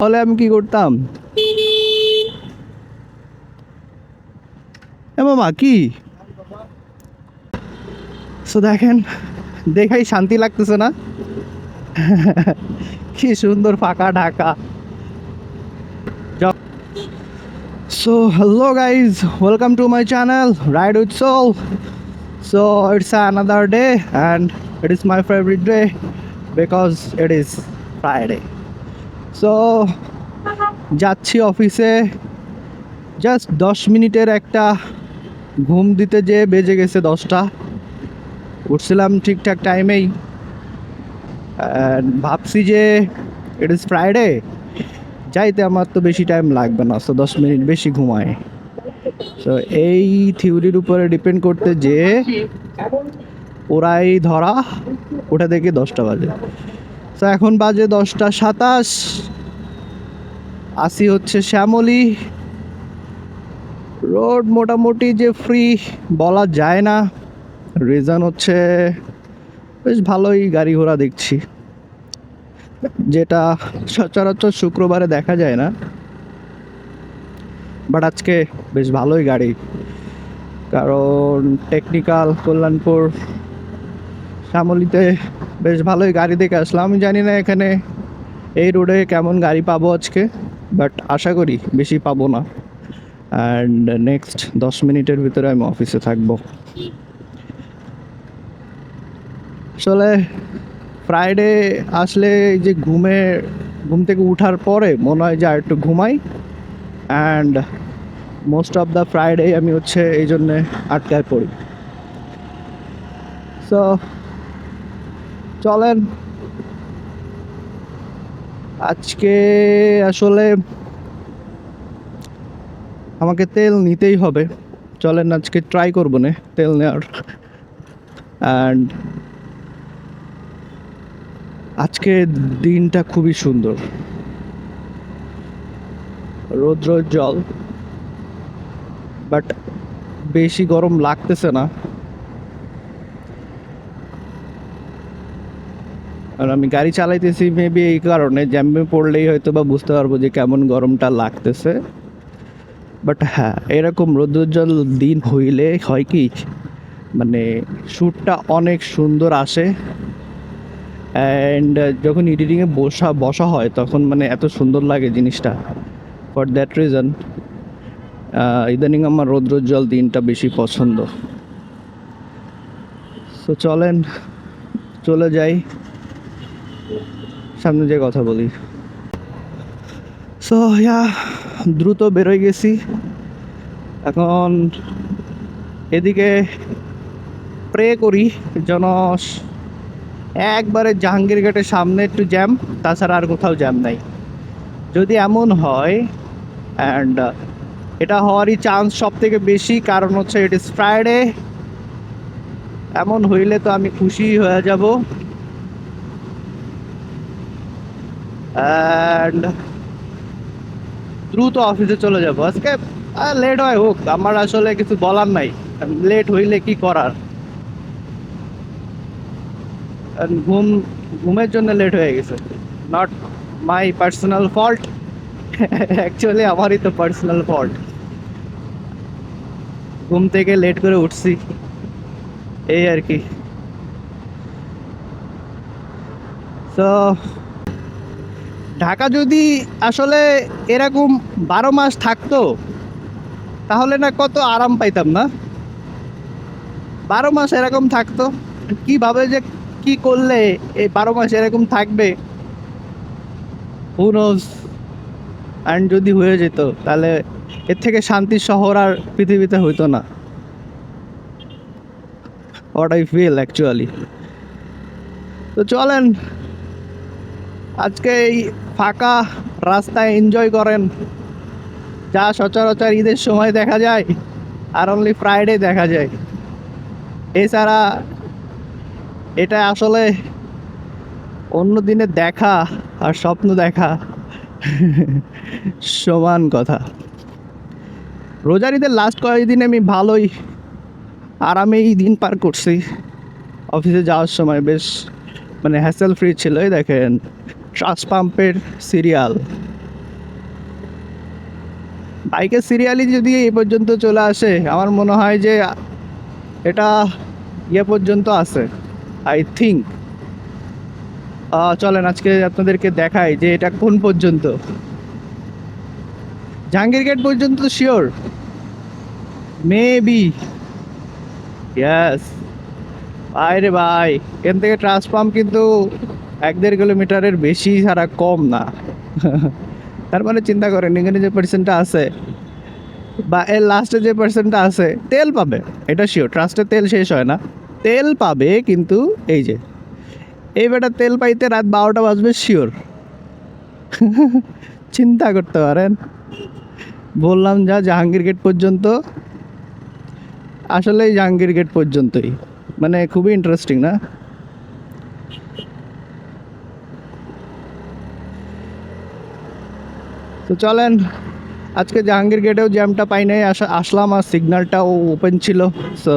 তাহলে আমি কি করতাম? মামা কি দেখেন, দেখাই শান্তি লাগতেছে না? কি সুন্দর ফাঁকা Dhaka. Hello guys, welcome to my channel Ride with Soul. It's another day and it is my favorite day because it is Friday. যাচ্ছি অফিসে। জাস্ট 10 মিনিটের একটা ঘুম দিতে যেয়ে বেজে গেছে 10টা। উঠছিলাম ঠিকঠাক টাইমেই, ভাবছি যে ইট ইজ ফ্রাইডে, যাইতে আমার তো বেশি টাইম লাগবে না, 10 মিনিট বেশি ঘুমায়। এই থিওরির উপরে ডিপেন্ড করতে যে ওরাই ধরা ওটা দেখে 10টা বাজে। এখন বাজে 10টা 27, আসি হচ্ছে শ্যামলী রোড। মোটামুটি যে ফ্রি বলা যায় না, রিজন হচ্ছে বেশ ভালোই গাড়ি ঘোড়া দেখছি, যেটা সচরাচর শুক্রবারে দেখা যায় না। বাট আজকে বেশ ভালোই গাড়ি, কারণ টেকনিক্যাল কল্যাণপুর শ্যামলীতে বেশ ভালোই গাড়ি দেখে আসলাম। আমি জানি না এখানে এই রোডে কেমন গাড়ি পাবো আজকে, বাট আশা করি বেশি পাবো না। অ্যান্ড নেক্সট 10 মিনিটের ভিতরে আমি অফিসে থাকবো। আসলে ফ্রাইডে আসলে এই যে ঘুম থেকে উঠার পরে মনে হয় যে আর একটু ঘুমাই, and most of the Friday আমি হচ্ছে এই জন্যে আটকায় পড়ি। চলেন আজকে আসলে আমাকে তেল নিতেই হবে। চলেন আজকে ট্রাই করবো না তেল নেওয়ার। অ্যান্ড আজকে দিনটা খুবই সুন্দর, রৌদ্রোজ্জ্বল, বাট বেশি গরম লাগতেছে না। আর আমি গাড়ি চালাইতেছি মেবি এই কারণে, জ্যামে পড়লেই হয়তো বা বুঝতে পারবো যে কেমন গরমটা লাগতেছে। বাট হ্যাঁ, এরকম রৌদ্রোজ্জ্বল দিন হইলে হয় কি, মানে শ্যুটটা অনেক সুন্দর আসে। অ্যান্ড যখন এডিটিংয়ে বসা হয় তখন মানে এত সুন্দর লাগে জিনিসটা। ফর দ্যাট রিজন ইদানিং আমার রৌদ্রোজ্জ্বল দিনটা বেশি পছন্দ। চলেন চলে যাই, সামনে যে কথা বলি। দ্রুত বেরোয় গেছি। এখন এদিকে প্রে করি যেন একবারে জাহাঙ্গীর গেটের সামনে একটু জ্যাম, তাছাড়া আর কোথাও জ্যাম নাই। যদি এমন হয়, অ্যান্ড এটা হওয়ারই চান্স সব থেকে বেশি, কারণ হচ্ছে ইট ইজ ফ্রাইডে। এমন হইলে তো আমি খুশি হয়ে যাব। অ্যান্ড দ্রুত অফিসে চলে যাব আজকে। লেট হয় হোক, আমার আসলে কিছু বলার নাই। লেট হইলে কি করার, ঘুমের জন্য লেট হয়ে গেছে। Not my personal fault, actually আমারই তো পার্সোনাল ফল্ট। ঘুম থেকে লেট করে উঠছি, এই আর কি। ঢাকা যদি আসলে এরকম 12 মাস থাকতো তাহলে না কত আরাম পাইতাম না। 12 মাস এরকম থাকতো, কিভাবে যে কি করলে এই 12 মাস এরকম থাকবে, হু নোজ। অ্যান্ড যদি হয়ে যেত তাহলে এর থেকে শান্তির শহর আর পৃথিবীতে হইতো না। What I feel actually. চলেন আজকে এই ফাঁকা রাস্তায় এনজয় করেন, যা সচরাচর ঈদের সময় দেখা যায় আর অনলি ফ্রাইডে দেখা যায়। এছাড়া এটা আসলে অন্য দিনে দেখা আর স্বপ্ন দেখা সমান কথা। রোজার ঈদের লাস্ট কয়েকদিন আমি ভালোই আরামেই দিন পার করছি। অফিসে যাওয়ার সময় বেশ মানে হ্যাসেল ফ্রি ছিল। এই দেখেন ট্রাস্ট পাম্পের সিরিয়াল, বাইকের সিরিয়ালি যদি এই পর্যন্ত চলে আসে, আমার মনে হয় যে এটা ইয়ে পর্যন্ত আছে, আই থিঙ্ক। চলেন আজকে আপনাদেরকে দেখাই যে এটা কোন পর্যন্ত। জাহাঙ্গীর গেট পর্যন্ত শিওর, মেবি, ইয়েস। ভাই রে ভাই, এখান থেকে ট্রান্স পাম্প কিন্তু 1-1.5 কিলোমিটারের বেশি ছাড়া কম না। তার মানে চিন্তা করেন এখানে যে পার্সেন্টটা আছে বা এর লাস্টে যে পার্সেন্টটা আছে তেল পাবে, এটা শিওর। ট্রাস্টে তেল শেষ হয় না, তেল পাবে, কিন্তু এই যে এই বেটা তেল পাইতে রাত 12টা বাজবে শিওর। চিন্তা করতে পারেন। বললাম যা জাহাঙ্গীর গেট পর্যন্ত, আসলেই জাহাঙ্গীর গেট পর্যন্তই, মানে খুবই ইন্টারেস্টিং না? তো চলেন, আজকে জাহাঙ্গীর গেটেও জ্যামটা পাই নাই, আসলাম আর সিগন্যালটাও ওপেন ছিল, সো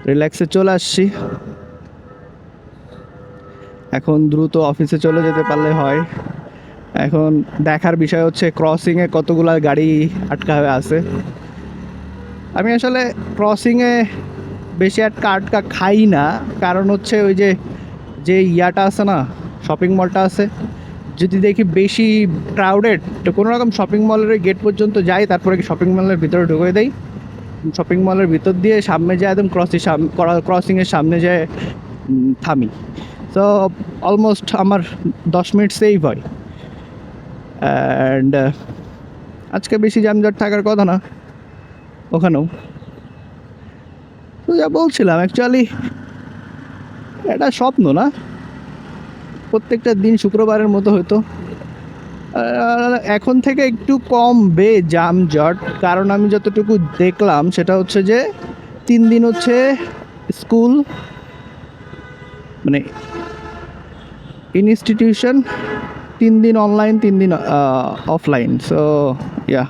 রিল্যাক্সে চলে আসছি। এখন দ্রুত অফিসে চলে যেতে পারলে হয়। এখন দেখার বিষয় হচ্ছে ক্রসিংয়ে কতগুলো গাড়ি আটকা হয়ে আছে। আমি আসলে ক্রসিংয়ে বেশি আটকা খাই না, কারণ হচ্ছে ওই যে যে ইয়াটা আছে না, শপিং মলটা আছে, যদি দেখি বেশি ক্রাউডেড, তো কোনো রকম শপিং মলের গেট পর্যন্ত যাই, তারপরে শপিং মলের ভিতরে ঢুকে দেই। শপিং মলের ভিতর দিয়ে সামনে যায় একদম ক্রসিংয়ের সামনে যায় থামি। তো অলমোস্ট আমার 10 মিনিট সেভ হয়। অ্যান্ড আজকে বেশি যানজট থাকার কথা না ওখানেও। তো যা বলছিলাম, অ্যাকচুয়ালি এটা স্বপ্ন না, প্রত্যেকটা দিন শুক্রবারের মতো হতো। এখন থেকে একটু কমবে যানজট, কারণ আমি যতটুকু দেখলাম সেটা হচ্ছে যে 3 দিন হচ্ছে স্কুল, মানে ইনস্টিটিউশন, 3 দিন অনলাইন, 3 দিন অফলাইন। সো ইয়া,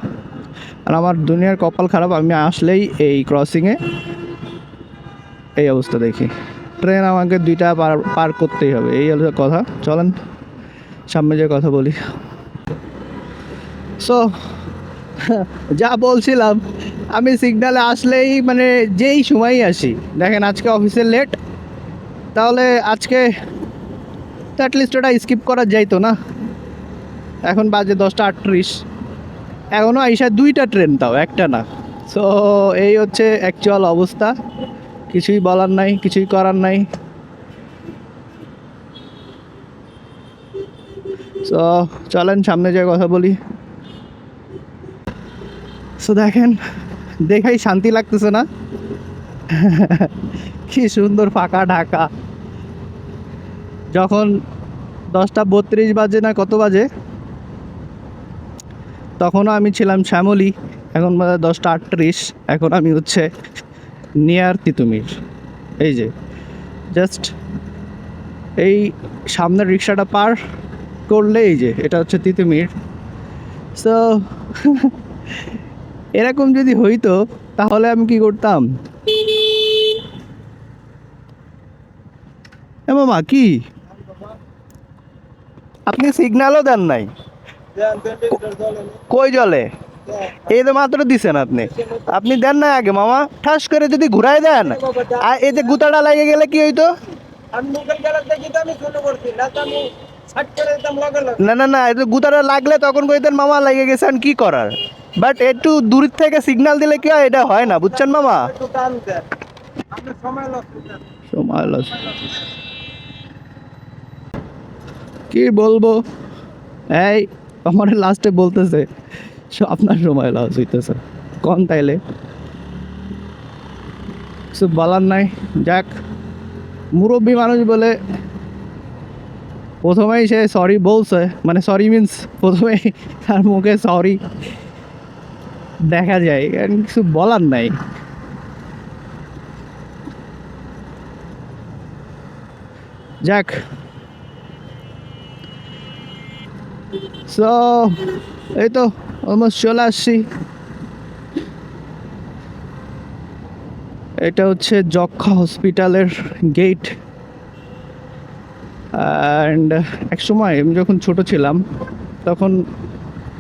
আর আমার দুনিয়ার কপাল খারাপ, আমি আসলেই এই ক্রসিংয়ে এই অবস্থা দেখি। ট্রেন আমাকে 2টা পার করতেই হবে, এই হলো কথা। চলেন সামনে যে কথা বলি। সো যা বলছিলাম, আমি সিগনালে আসলেই মানে যেই সময়ই আসি, দেখেন আজকে অফিসে লেট, তাহলে আজকে তো অ্যাটলিস্ট ওটা স্কিপ করা যাইতো না। এখন বাজে 10টা 38, এখনও আইসা 2টা ট্রেন, তাও একটা না। সো এই হচ্ছে অ্যাকচুয়াল অবস্থা, কিছুই বলার নাই, কিছুই করার নাই। সো চলেন সামনে যে কথা বলি। সো দেখেন, দেখাই শান্তি লাগতেছে না? কি সুন্দর ফাঁকা ঢাকা। যখন 10টা 32 বাজে না কত বাজে, তখনও আমি ছিলাম শ্যামলী, এখন বাজে 10টা 38, এখন আমি হচ্ছে নিয়ার তিতুমির। এই যে জাস্ট এই সামনের রিক্সাটা পার করলে এই যে এটা হচ্ছে তিতুমির। সো এরকম যদি হইতো তাহলে আমি কি করতাম? মামা কি আপনি সিগন্যালও দেন নাই? কই জলে? এই তো মাত্র দিছেন আপনি, আপনি দেন না আগে মামা। ঠাস করে যদি ঘুরাই দেন, আর এই যে গুতাটা লাগে গেলে কি হইতো? না না না, এই যে গুতাটা লাগলে তখন কইতেন মামা লেগে গেছেন, কি করার। বাট একটু দূর থেকে সিগন্যাল দিলে কি হয়, এটা হয় না, বুঝছেন মামা? সময় লস, কি বলবো। এই আমার লাস্টে বলতেছে আপনার সময় লস হইতেছে, কোন তাইলে কিছু বলার নাই। যাক, মুরব্বী মানুষ বলে প্রথমেই সে সরি বলছে, মানে সরি মিন্স প্রথমেই তার মুখে সরি দেখা যায়, কিছু বলার নাই। যাক, সো এই তো অলমোস্ট চলে আসছি। এটা হচ্ছে যক্ষা হসপিটালের গেট। অ্যান্ড এক সময় আমি যখন ছোট ছিলাম তখন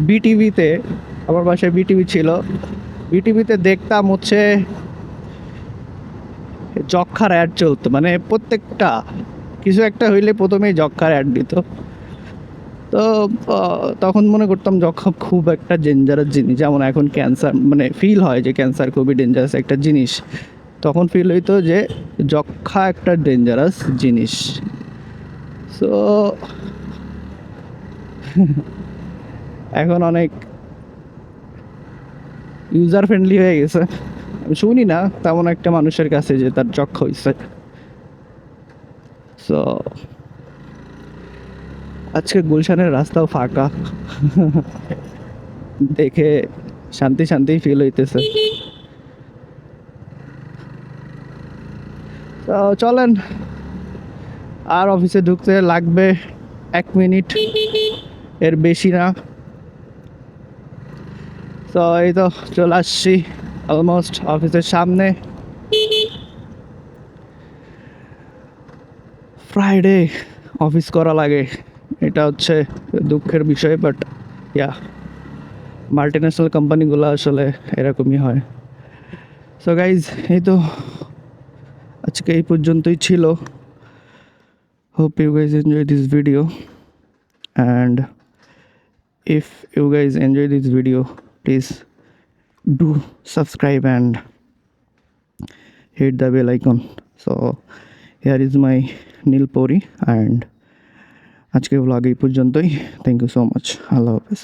বিটিভিতে আমার বাসায় বিটিভি ছিল, বিটিভিতে দেখতাম হচ্ছে যক্ষার অ্যাড চলতো, মানে প্রত্যেকটা কিছু একটা হইলে প্রথমেই যক্ষার অ্যাড দিত। তো তখন মনে করতাম যক্ষা খুব একটা ডেঞ্জারাস জিনিস, যেমন এখন ক্যান্সার, মানে ফিল হয় যে ক্যান্সার খুবই ডেঞ্জারাস একটা জিনিস, তখন ফিল হইতো যে যক্ষা একটা ডেঞ্জারাস জিনিস। সো এখন অনেক ইউজার ফ্রেন্ডলি হয়ে গেছে। আমি শুনি না তেমন একটা মানুষের কাছে যে তার যক্ষা হয়েছে। সো আজকে গুলশানের রাস্তাও ফাঁকা, দেখে শান্তি শান্তি ফিল হইতেছে। তো চলেন, আর অফিসে ঢুকতে লাগবে 1 মিনিট, এর বেশি না। তো এই তো চলে আসছি অলমোস্ট অফিসের সামনে। ফ্রাইডে অফিস করা লাগে, এটা হচ্ছে দুঃখের বিষয়, বাট ইয়া, মাল্টিন্যাশনাল কোম্পানিগুলো আসলে এরকমই হয়। সো গাইজ, এই তো আজকে এই পর্যন্তই ছিল। Hope you guys enjoy this video, and if you guys enjoy this video, please do subscribe and hit the bell icon. So here is my Nilpori, and আজকে vlog এই পর্যন্তই। Thank you so much. আল্লাহ হাফেজ।